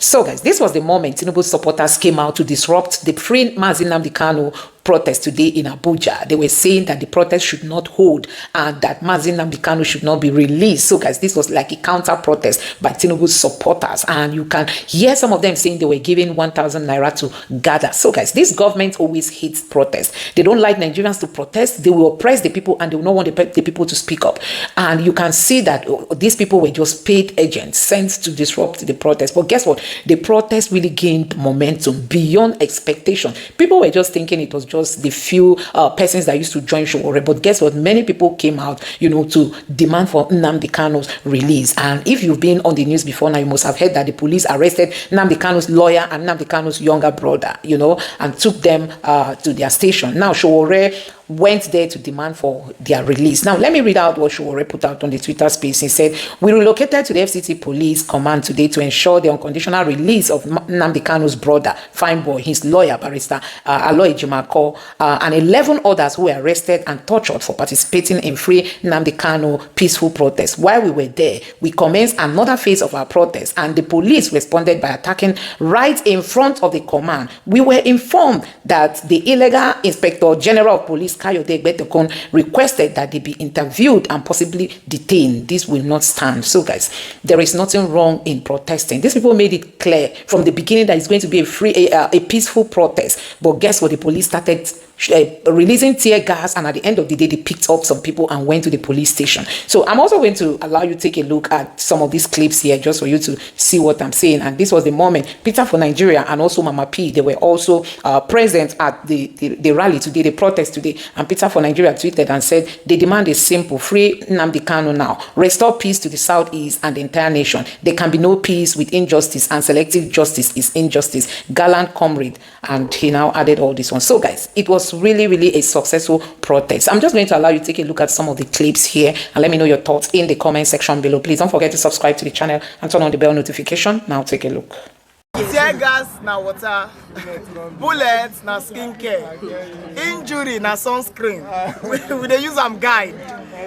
So guys, this was the moment Tinubu supporters came out to disrupt the Free Nnamdi Kanu protest today in Abuja. They were saying that the protest should not hold and that Nnamdi Kanu should not be released. So guys, this was like a counter protest by Tinubu's supporters, and you can hear some of them saying they were giving 1,000 naira to gather. So guys, this government always hates protest. They don't like Nigerians to protest. They will oppress the people and they will not want the people to speak up. And you can see that these people were just paid agents sent to disrupt the protest. But guess what? The protest really gained momentum beyond expectation. People were just thinking it was just the few persons that used to join Sowore. But guess what? Many people came out, to demand for Nnamdi Kanu's release. And if you've been on the news before now, you must have heard that the police arrested Nnamdi Kanu's lawyer and Nnamdi Kanu's younger brother, and took them to their station. Now, Sowore went there to demand for their release. Now, let me read out what Sowore put out on the Twitter space. He said, "We relocated to the FCT police command today to ensure the unconditional release of Nnamdi Kanu's brother, fine boy, his lawyer, barrister Ejimakor, and 11 others who were arrested and tortured for participating in Free Nnamdi Kanu peaceful protest. While we were there, we commenced another phase of our protest, and the police responded by attacking right in front of the command. We were informed that the illegal Inspector General of Police requested that they be interviewed and possibly detained. This will not stand." So guys, there is nothing wrong in protesting. These people made it clear from the beginning that it's going to be a peaceful protest. But guess what? The police started releasing tear gas, and at the end of the day, they picked up some people and went to the police station. So I'm also going to allow you to take a look at some of these clips here just for you to see what I'm saying. And this was the moment Peter for Nigeria and also Mama P, they were also present at the rally today, the protest today. And Peter for Nigeria tweeted and said, "The demand is simple: free Nnamdi Kanu now. Restore peace to the southeast and the entire nation. There can be no peace with injustice, and selective justice is injustice. Gallant comrade." And he now added all this one. So guys, it was really a successful protest. I'm just going to allow you to take a look at some of the clips here and let me know your thoughts in the comment section below. Please don't forget to subscribe to the channel and turn on the bell notification. Now take a look. Tear gas na water, bullets na skincare, injury na sunscreen. We dey use am guide.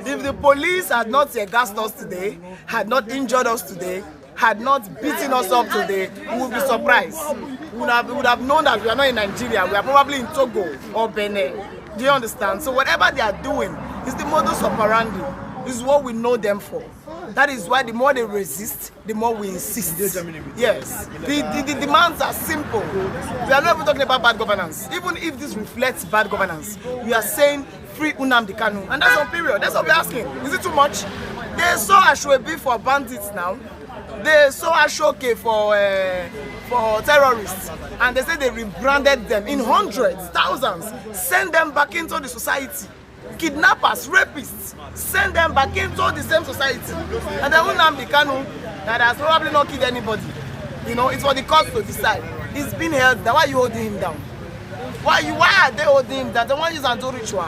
If the police had not tear gassed us today, had not injured us today, had not beaten us up today, we would be surprised. We would have known that we are not in Nigeria. We are probably in Togo or Benin. Do you understand? So whatever they are doing is the modus operandi. This is what we know them for. That is why the more they resist, the more we insist. Yes. The demands are simple. We are not even talking about bad governance. Even if this reflects bad governance, we are saying free Nnamdi Kanu. And that's on period. That's what we're asking. Is it too much? They saw Ashwebi for bandits now. They saw Ashoke for terrorists, and they say they rebranded them in hundreds, thousands, send them back into the society. Kidnappers, rapists, send them back into the same society. And then Nnamdi Kanu, that has probably not killed anybody. It's for the courts to decide. He's been held down. Why are you holding him down? Why are they holding him down? They want to use anti ritual.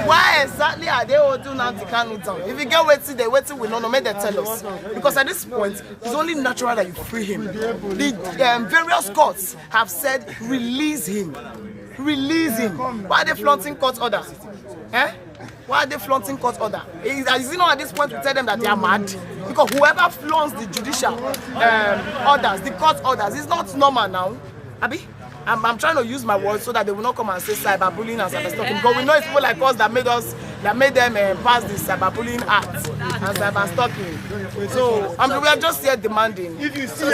Why exactly are they holding Nnamdi Kanu down? If you get waiting, we don't make them tell us. Because at this point, it's only natural that you free him. The various courts have said, release him. Release him. Why are they flaunting court order? Why are they flaunting court order? Is it not at this point we tell them that they are mad? Because whoever flaunts the judicial orders, the court orders, is not normal now. Abi? I'm trying to use my words so that they will not come and say cyberbullying and cyberstalking. Because we know it's people like us that made them pass the cyberbullying act and cyberstalking. So we are just here demanding. If you see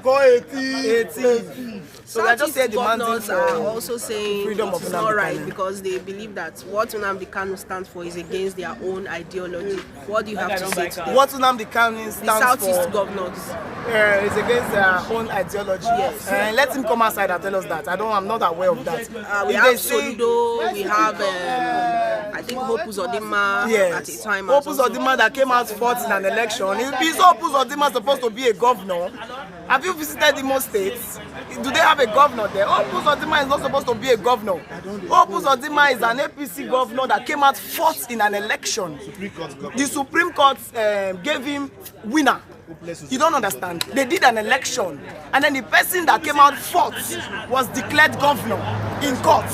go 18. So we are just here demanding for are also saying freedom of it's not right because they believe that what Nnamdi Kanu stands for is against their own ideology. What do you have to say to that? What Nnamdi Kanu stands the Southeast for governors is against their own ideology. Yes. Let him come outside and tell us that. I'm not aware of that. We have Soludo, we have I think Hope Uzodinma at a time. Hope Uzodinma that came out fourth in an election. Is Hope Uzodinma supposed to be a governor? Have you visited the most states? Do they have a governor there? Hope Uzodinma is not supposed to be a governor. Hope Uzodinma is an APC governor that came out fourth in an election. The Supreme Court gave him winner. You don't understand. They did an election, and then the person that came out fourth was declared governor in court.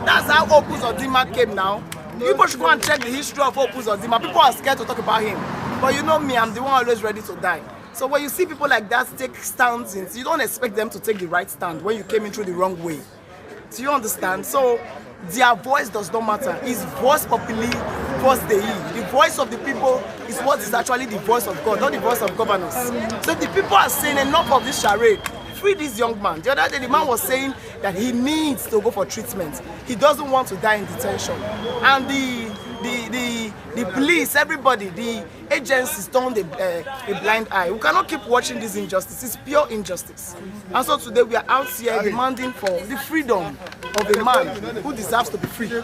That's how Hope Uzodinma came now. People should go and check the history of Hope Uzodinma. People are scared to talk about him. But you know me, I'm the one always ready to die. So when you see people like that take stands, you don't expect them to take the right stand when you came in through the wrong way. Do you understand? So their voice does not matter. It's voice populi, voice Dei. The voice of the people is what is actually the voice of God, not the voice of governors. So the people are saying enough of this charade. Free this young man. The other day the man was saying that he needs to go for treatment. He doesn't want to die in detention. And the police, everybody, the agencies turned a blind eye. We cannot keep watching this injustice. It's pure injustice. And so today we are out here demanding for the freedom of a man who deserves to be free. I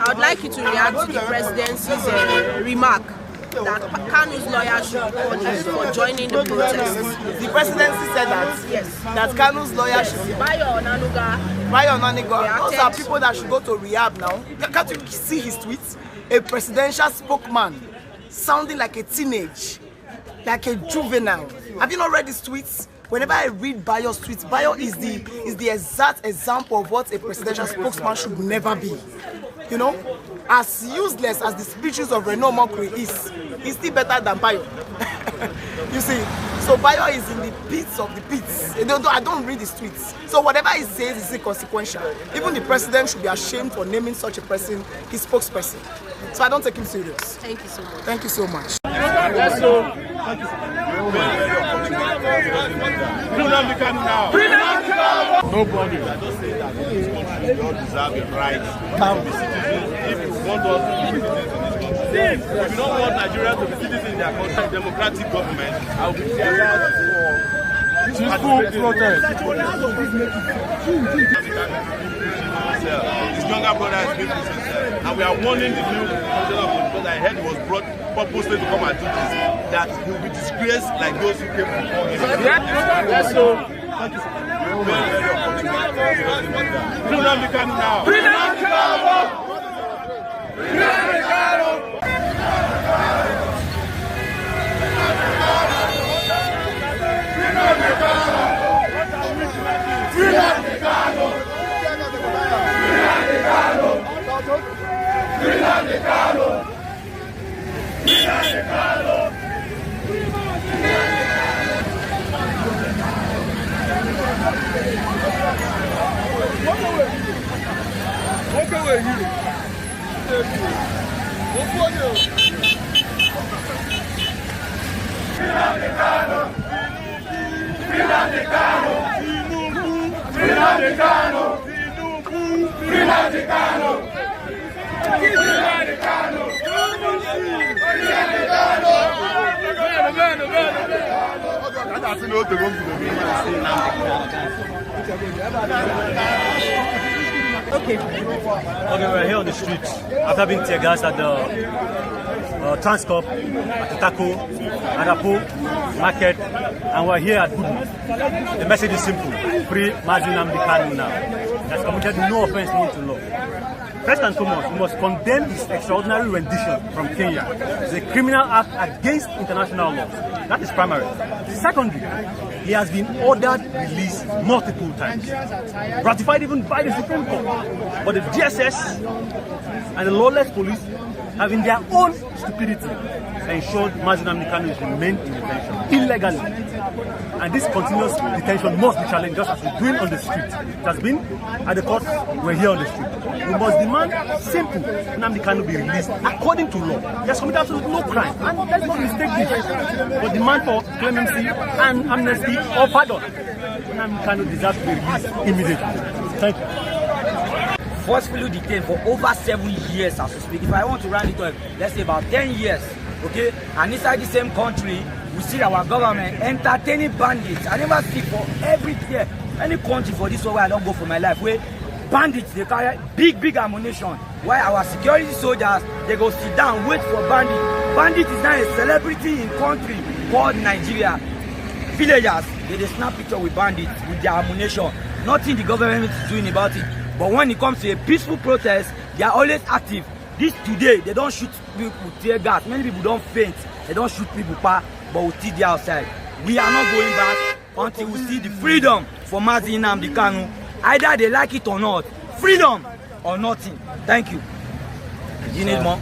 would like you to react to the presidency's remark that Kanu's lawyer should be punished for joining the protest. The presidency said that, yes, that Kanu's lawyer should be Bayo Onanuga. Those are people that should go to rehab now. Can't you see his tweets? A presidential spokesman sounding like a teenage, like a juvenile. Have you not read his tweets? Whenever I read Bayo's tweets, Bayo is the exact example of what a presidential spokesman should never be. You know, as useless as the speeches of Nnamdi is, he's still better than Bayo. You see, so Bayo is in the pits of the pits. I don't read his tweets. So whatever he says is inconsequential. Even the president should be ashamed for naming such a person his spokesperson. So I don't take him serious. Thank you so much. Thank you so much. Yes, so. Nnamdi Kanu now. Nobody. I just say that we don't deserve the right to be citizens. If you want us to be citizens in this country, if you don't want Nigeria to be citizens in their country, democratic government, I will be there for peaceful protest. His younger brother is being himself, and we are warning the new commissioner because I heard he was brought purposely to come and do this, that he will be disgraced like those who came before him. Yes, so. Nnamdi Kanu now. Nnamdi Kanu. Nnamdi Kanu. Okay, we're here on the streets after being tear gas at the Transcorp, at the Taco, Adapo, Market, and we're here at Budu. The message is simple: free Nnamdi Kanu now. That's committed no offense known to law. First and foremost, we must condemn this extraordinary rendition from Kenya. It's a criminal act against international law. That is primary. Secondly, he has been ordered released multiple times, ratified even by the Supreme Court. But the DSS and the lawless police have, in their own stupidity, ensured Nnamdi Kanu is remained in detention illegally. And this continuous detention must be challenged, just as we're doing on the street. It has been at the court, we're here on the street. We must demand simple Nnamdi Kanu be released according to law. He has committed absolutely no crime. And let's not mistake this. But demand for clemency and amnesty or pardon. Nnamdi Kanu deserves to be released immediately. Thank you. Forcefully detained for over 7 years as we speak. If I want to round it up, let's say about 10 years, okay? And inside the same country, we see our government entertaining bandits. I never see for every year, any country for this way I don't go for my life, where bandits, they carry big ammunition. While our security soldiers, they go sit down, wait for bandits. Bandits is now a celebrity in country called Nigeria. Villagers, they snap picture with bandits, with their ammunition. Nothing the government is doing about it. But when it comes to a peaceful protest, they are always active. This today, they don't shoot people with tear gas. Many people don't faint. They don't shoot people, but we still there outside. We are not going back until we see the freedom for Nnamdi Kanu. Either they like it or not. Freedom or nothing. Thank you. Do you need more?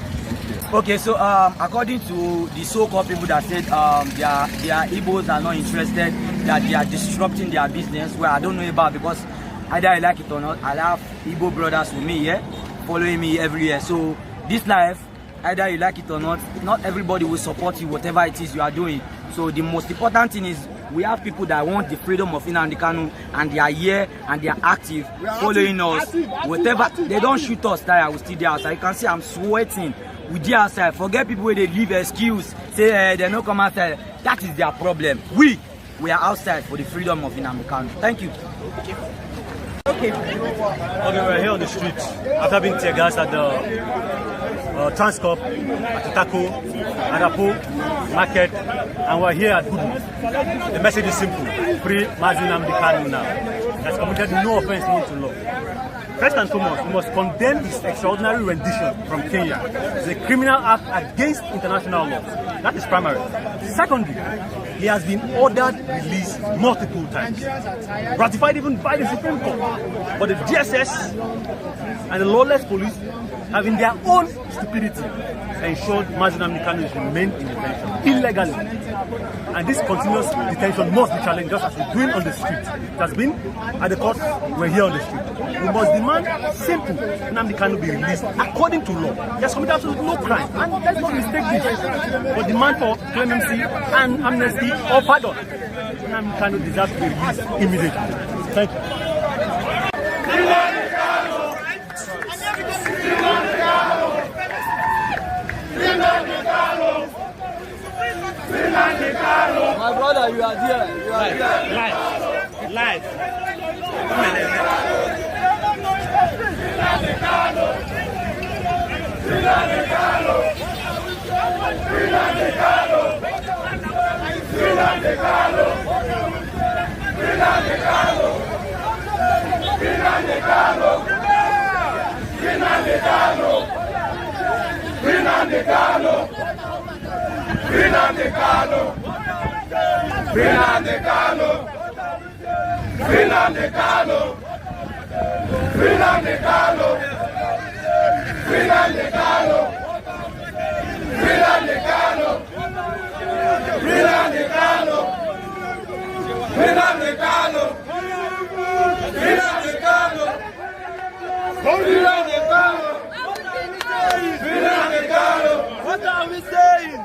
Okay, so according to the so-called people that said their Igbos are not interested, that they are disrupting their business, well, I don't know about, because either I like it or not, I have Igbo brothers with me here, following me every year. So this life, either you like it or not everybody will support you, whatever it is you are doing. So the most important thing is we have people that want the freedom of Nnamdi Kanu, and they are here and they are active, following us. Whatever, they don't shoot us there, we still there outside. You can see I'm sweating. We there outside. Forget people where they leave excuse, say they don't come outside. That is their problem. We are outside for the freedom of Nnamdi Kanu. Thank you. Okay, we're here on the street after being tear gas at the Transcorp, at Tako, Arapo, Market, and we're here at Budu. The message is simple: free Nnamdi Kanu now. That's committed no offense known to law. First and foremost, we must condemn his extraordinary rendition from Kenya. It's a criminal act against international law. That is primary. Secondly, he has been ordered released multiple times, ratified even by the Supreme Court. But the DSS and the lawless police have, in their own stupidity, ensured Nnamdi Kanu is remained in detention illegally. And this continuous detention must be challenged, just as we're doing on the street. It has been at the court, we're here on the street. We must demand simple Nnamdi Kanu be released according to law. He has committed absolutely no crime, and let's not mistake this. But demand for clemency and amnesty or pardon. Nnamdi Kanu deserves to be released immediately. Thank you. My brother, you are there. You are here. Live. What are we saying?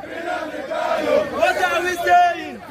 What are we saying?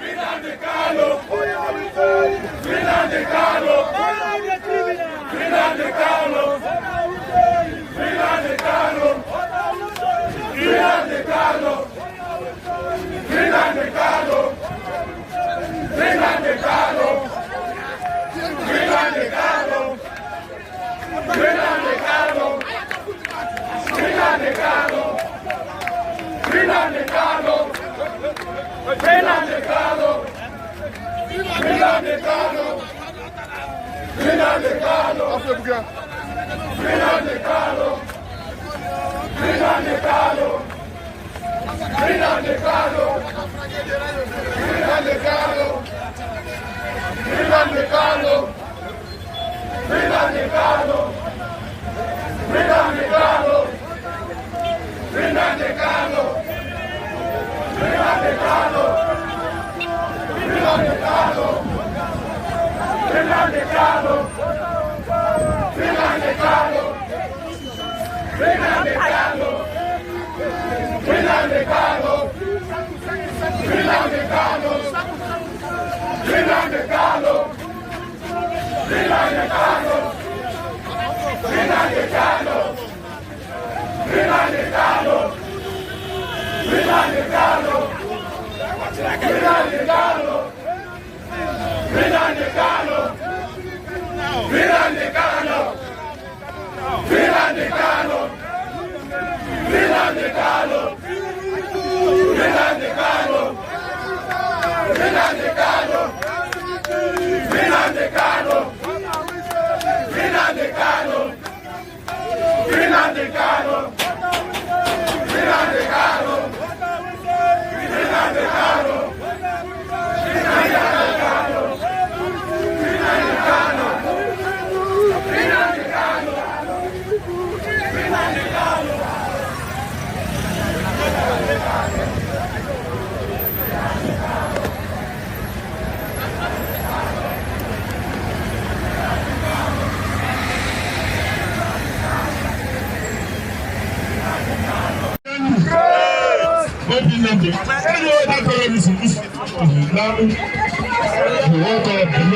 the work of the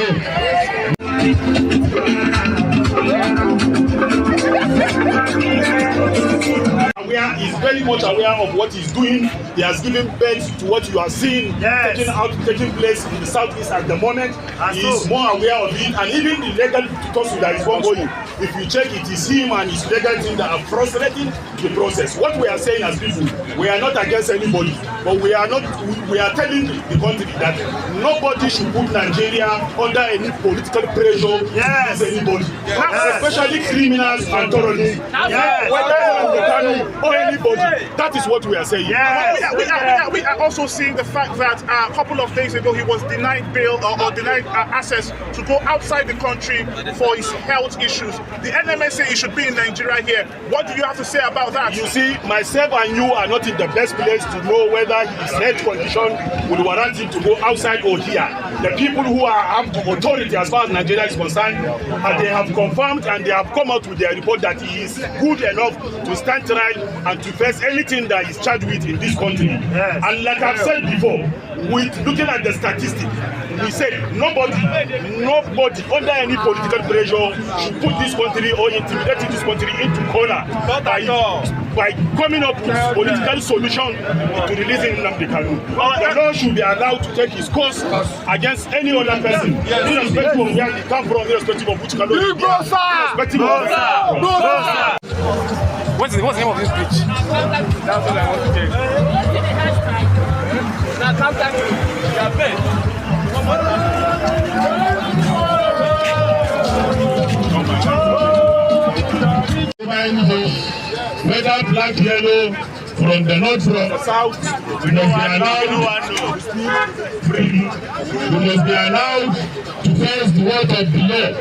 Is very much aware of what he's doing. He has given birth to what you are seeing taking place in the southeast at the moment. He is more aware of it, and even the legal tussle that is ongoing. If you check, it is him and his legal team that are frustrating the process. What we are saying as people, we are not against anybody, but we are telling the country that nobody should put Nigeria under any political pressure against anybody, especially criminals and terrorists. Whether Nnamdi Kanu or anybody, that is what we are saying. We are also seeing the fact that a couple of days ago he was denied bail or denied access to go outside the country for his health issues. The NMS say he should be in Nigeria here. What do you have to say about that? You see, myself and you are not in the best place to know whether his health condition will warrant him to go outside or here. The people who have the authority as far as Nigeria is concerned, they have confirmed and they have come out with their report that he is good enough to stand trial and to face anything that is charged with in this country. And like I've said before, with looking at the statistics, we said nobody under any political pressure should put this country or intimidate this country into corner by coming up with political solution to releasing Nnamdi Kanu. The law should be allowed to take his course against any other person, irrespective of where he comes from, irrespective of which color he is, irrespective of What's the name of this bridge? That's what I want to check. Now come back to whether black, yellow, from the north, from the south, we must be allowed freely. We must be allowed to face the word of the law.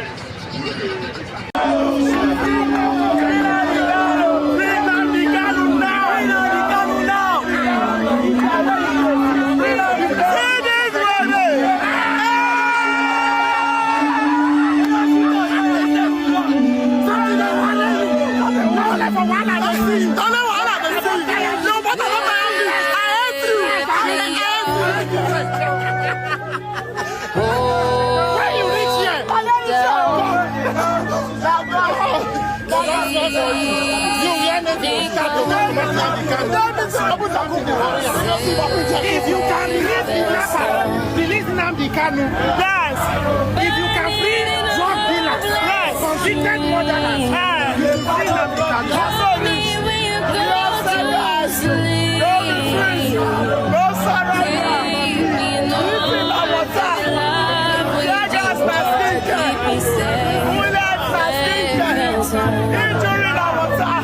If you can release Nnamdi Kanu, yes. If you can free drug dealers, yes. Convicted murderers, free Nnamdi Kanu. No surrender. People are water. Jaggers are stinking. Bullets are stinking. Injury are water.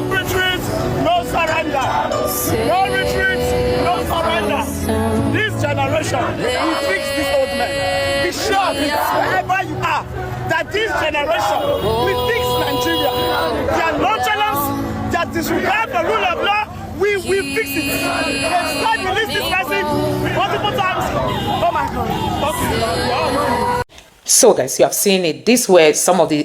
Retreat, no surrender. No retreat, no surrender. This generation will fix this old man. Be sure, wherever you are, that this generation will fix Nigeria. Their nonchalance, their disregard for rule of law, we will fix it. Next time you release this person multiple times. Oh my God. Okay. So guys, you have seen it. These were some of the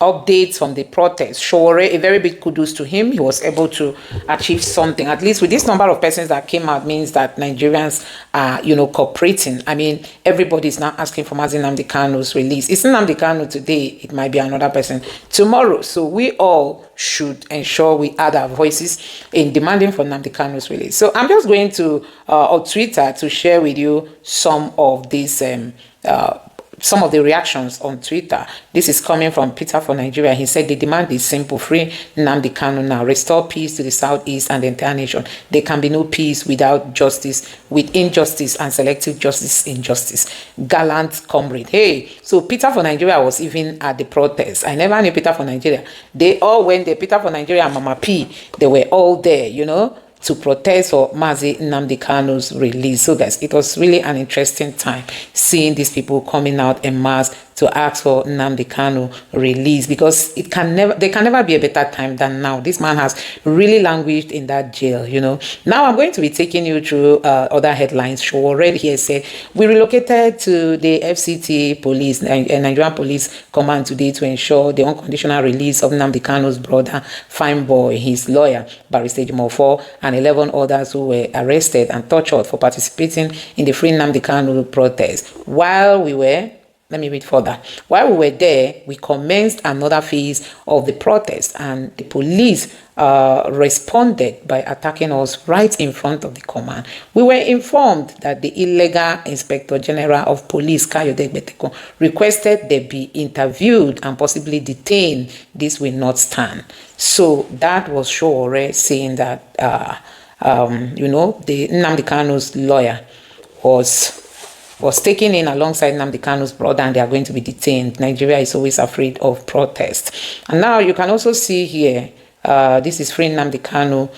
updates from the protest. Sowore, a very big kudos to him. He was able to achieve something. At least with this number of persons that came out means that Nigerians are, cooperating. I mean, everybody is now asking for Nnamdi Kanu's release. It's Nnamdi Kanu today. It might be another person tomorrow. So we all should ensure we add our voices in demanding for Nnamdi Kanu's release. So I'm just going to on Twitter to share with you some of these some of the reactions on Twitter. This is coming from Peter for Nigeria. He said the demand is simple: free Nnamdi Kanu now, restore peace to the southeast and the entire nation. There can be no peace without justice, with injustice and selective justice injustice. Gallant comrade. Hey, so Peter for Nigeria was even at the protest. I never knew Peter for Nigeria. They all went there. Peter for Nigeria and Mama P, they were all there, to protest for Mazi Nnamdi Kanu's release. So guys, it was really an interesting time seeing these people coming out en masse to ask for Nnamdi Kanu release, because there can never be a better time than now. This man has really languished in that jail, you know. Now I'm going to be taking you through other headlines. Sowore here said, we relocated to the FCT police, Nigerian Police Command today to ensure the unconditional release of Nnamdi Kanu's brother, Fine Boy, his lawyer, Barrister Ejimakor, and 11 others who were arrested and tortured for participating in the Free Nnamdi Kanu protest. While we were there, we commenced another phase of the protest, and the police responded by attacking us right in front of the command. We were informed that the illegal Inspector General of Police, Kayode Gbeteko, requested they be interviewed and possibly detained. This will not stand. So that was Sowore saying that, you know, the Nnamdi Kanu's lawyer was taken in alongside Nnamdi Kanu's brother, and they are going to be detained. Nigeria is always afraid of protest. And now you can also see here, this is Free Nnamdi Kanu.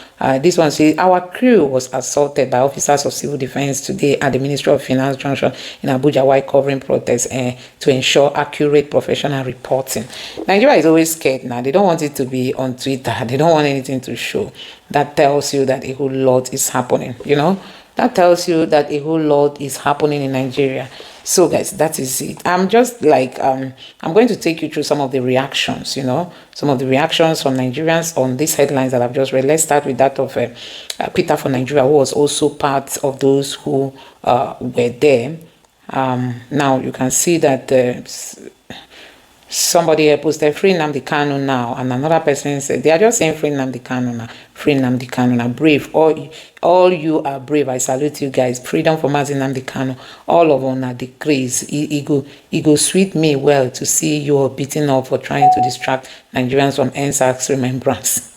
This one says, our crew was assaulted by officers of civil defense today at the Ministry of Finance Junction in Abuja while covering protests to ensure accurate professional reporting. Nigeria is always scared now. They don't want it to be on Twitter. They don't want anything to show. That tells you that a whole lot is happening, you know. That tells you that a whole lot is happening in Nigeria. So guys, that is it. I'm just like, I'm going to take you through some of the reactions, you know, some of the reactions from Nigerians on these headlines that I've just read. Let's start with that of Peter for Nigeria, who was also part of those who were there. Now you can see that somebody here posted Free Nnamdi Kanu now, and another person said they are just saying Free Nnamdi Kanu now, Free Nnamdi Kanu now. Brave, all you are brave. I salute you guys. Freedom for Nnamdi Kanu. All of them are the craze. It go sweet me well to see you all beaten up for trying to distract Nigerians from NSAS remembrance.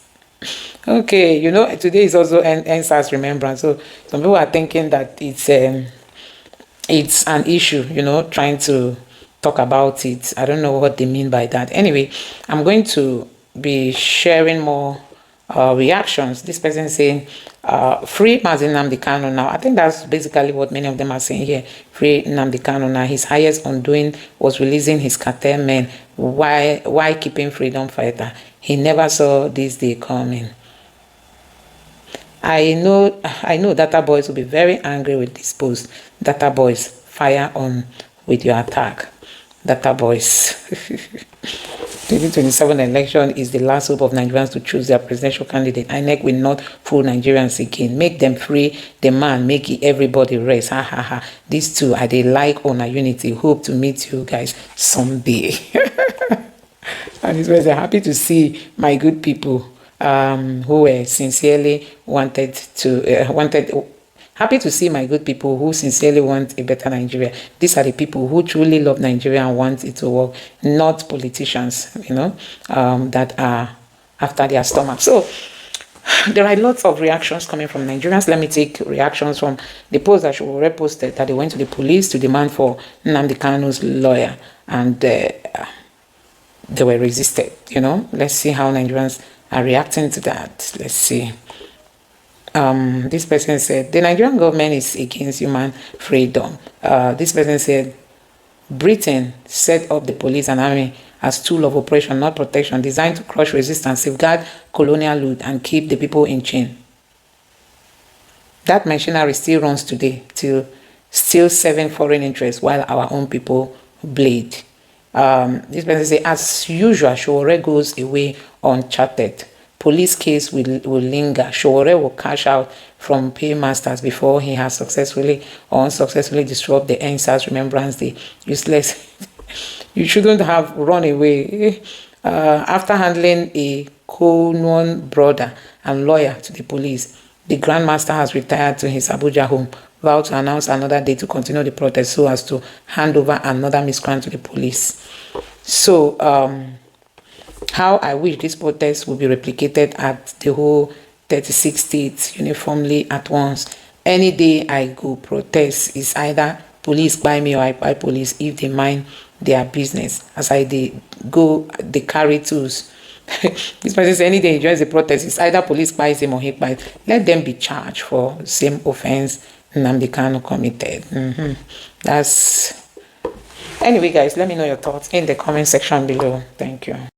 Okay, you know, today is also NSAS remembrance, so some people are thinking that it's an issue, you know, trying to talk about it. I don't know what they mean by that. Anyway, I'm going to be sharing more reactions. This person saying, free Nnamdi Kanu now. I think that's basically what many of them are saying here. Free Nnamdi Kanu now. His highest undoing was releasing his cartel men. Why keeping freedom fighter? He never saw this day coming. I know data boys will be very angry with this post. Data boys, fire on with your attack. Data boys. 2027 election is the last hope of Nigerians to choose their presidential candidate. INEC will not fool Nigerians again. Make them free the man, make everybody rest. Ha ha ha. These two are they like on a unity. Hope to meet you guys someday. And it was happy to see my good people who were sincerely happy to see my good people who sincerely want a better Nigeria. These are the people who truly love Nigeria and want it to work, not politicians, you know, that are after their stomach. So there are lots of reactions coming from Nigerians. Let me take reactions from the post that Sowore posted, that they went to the police to demand for Nnamdi Kanu's lawyer, and they were resisted, you know. Let's see how Nigerians are reacting to that. Let's see. This person said, the Nigerian government is against human freedom. This person said, Britain set up the police and army as tool of oppression, not protection, designed to crush resistance, safeguard colonial loot, and keep the people in chain. That machinery still runs today, still serving foreign interests while our own people bleed. This person says, as usual, Sowore goes away uncharted. Police case will linger. Sowore will cash out from paymasters before he has successfully or unsuccessfully disrupted the NSAS Remembrance Day. Useless. You shouldn't have run away. After handling a co-known brother and lawyer to the police, the Grandmaster has retired to his Abuja home, vowed to announce another day to continue the protest so as to hand over another miscreant to the police. So, how I wish this protest would be replicated at the whole 36 states uniformly at once. Any day I go protest is either police buy me or I buy police if they mind their business. As they carry tools. This person says any day he joins the protest, it's either police buys him or he buys. Let them be charged for the same offense Nnamdi Kanu committed. That's... Anyway, guys, let me know your thoughts in the comment section below. Thank you.